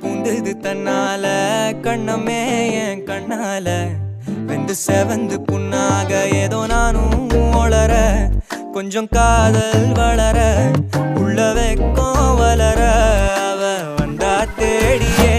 பூந்தது தன்னால கண்ணமே என் கண்ணால வெந்து செவந்து புண்ணாக ஏதோ நானும் ஒளர கொஞ்சம் காதல் வளர உள்ள வெக்கம் வளர அவ வந்தா தேடியே